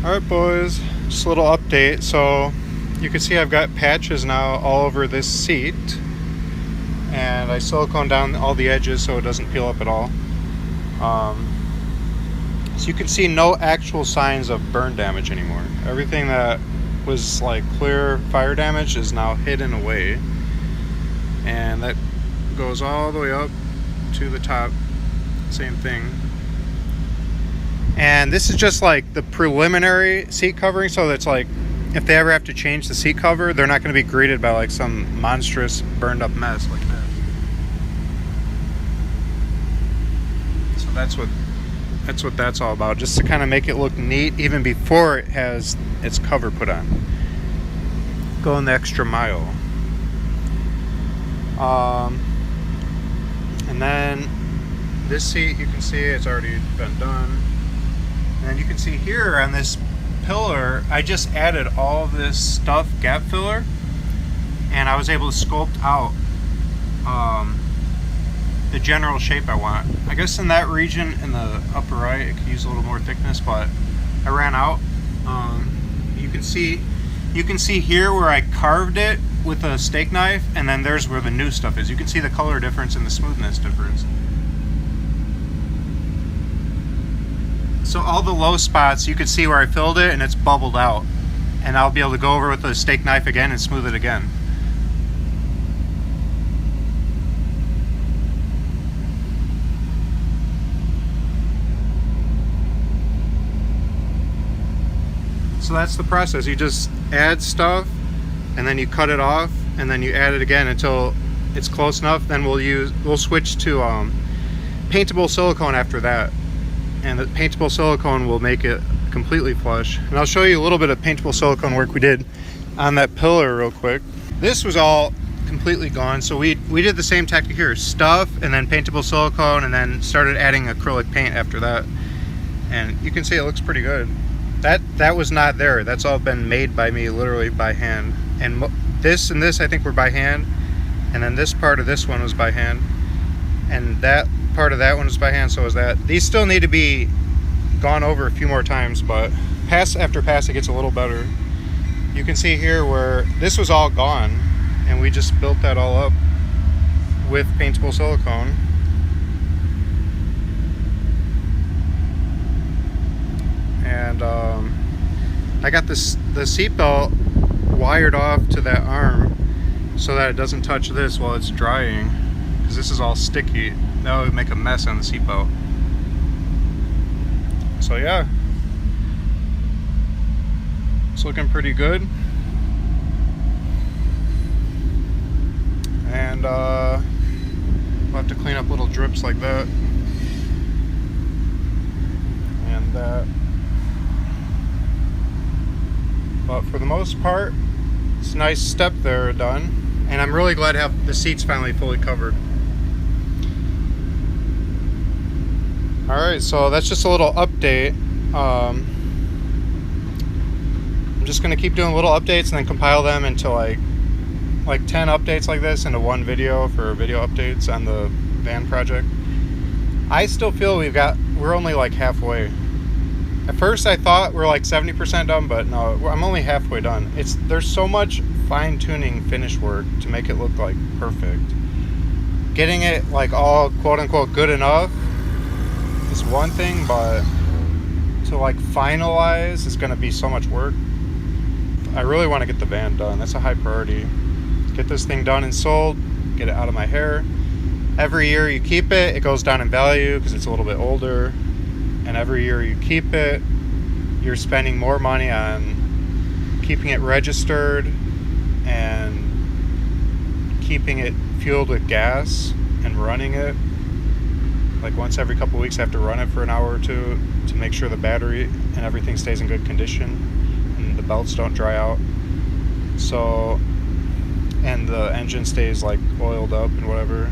Alright boys, just a little update. So you can see I've got patches now all over this seat, and I silicone down all the edges so it doesn't peel up at all. So you can see no actual signs of burn damage anymore. Everything that was like clear fire damage is now hidden away, and that goes all the way up to the top. Same thing. And this is just like the preliminary seat covering, so that's like if they ever have to change the seat cover, they're not going to be greeted by like some monstrous burned up mess like that. So that's what that's all about, just to kind of make it look neat even before it has its cover put on. Going the extra mile. And then this seat, you can see it's already been done. And you can see here on this pillar, I just added all of this stuff, gap filler, and I was able to sculpt out the general shape I want. I guess in that region in the upper right, it could use a little more thickness, but I ran out. You can see here where I carved it with a steak knife, and then there's where the new stuff is. You can see the color difference and the smoothness difference. So all the low spots, you can see where I filled it and it's bubbled out. And I'll be able to go over with a steak knife again and smooth it again. So that's the process. You just add stuff and then you cut it off and then you add it again until it's close enough. Then we'll switch to paintable silicone after that. And the paintable silicone will make it completely flush. And I'll show you a little bit of paintable silicone work we did on that pillar real quick. This was all completely gone, so we did the same tactic here. Stuff and then paintable silicone, and then started adding acrylic paint after that. And you can see it looks pretty good. That was not there. That's all been made by me, literally by hand. And this and this I think were by hand. And then this part of this one was by hand. And that part of that one was by hand, so was that. These still need to be gone over a few more times, but pass after pass it gets a little better. You can see here where this was all gone, and we just built that all up with paintable silicone. And I got the seatbelt wired off to that arm so that it doesn't touch this while it's drying, because this is all sticky. That would make a mess on the seatbelt. So yeah, it's looking pretty good. And we'll have to clean up little drips like that and that. But for the most part, it's a nice step there done. And I'm really glad to have the seats finally fully covered. Alright, so that's just a little update. I'm just going to keep doing little updates and then compile them into like 10 updates like this into one video for video updates on the van project. I still feel we're only like halfway. At first I thought we're like 70% done, but no, I'm only halfway done. There's so much fine-tuning finish work to make it look like perfect. Getting it like all quote-unquote good enough is one thing, but to like finalize is going to be so much work. I really want to get the van done. That's a high priority. Get this thing done and sold, get it out of my hair. Every year you keep it, it goes down in value because it's a little bit older. And every year you keep it, you're spending more money on keeping it registered and keeping it fueled with gas and running it. Like once every couple weeks I have to run it for an hour or two to make sure the battery and everything stays in good condition and the belts don't dry out. So, and the engine stays like oiled up and whatever.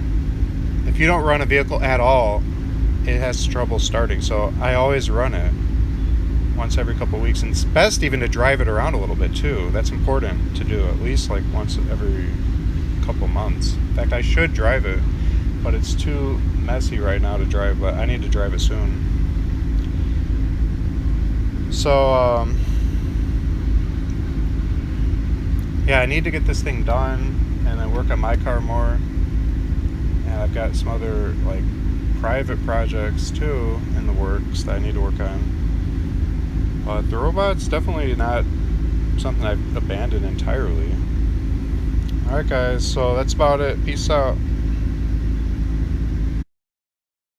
If you don't run a vehicle at all, it has trouble starting. So I always run it once every couple weeks, and it's best even to drive it around a little bit too. That's important to do at least like once every couple months. In fact, I should drive it, but it's too messy right now to drive, but I need to drive it soon. So yeah, I need to get this thing done and then work on my car more. And I've got some other like private projects too in the works that I need to work on. But the robot's definitely not something I've abandoned entirely. Alright guys, so that's about it. Peace out.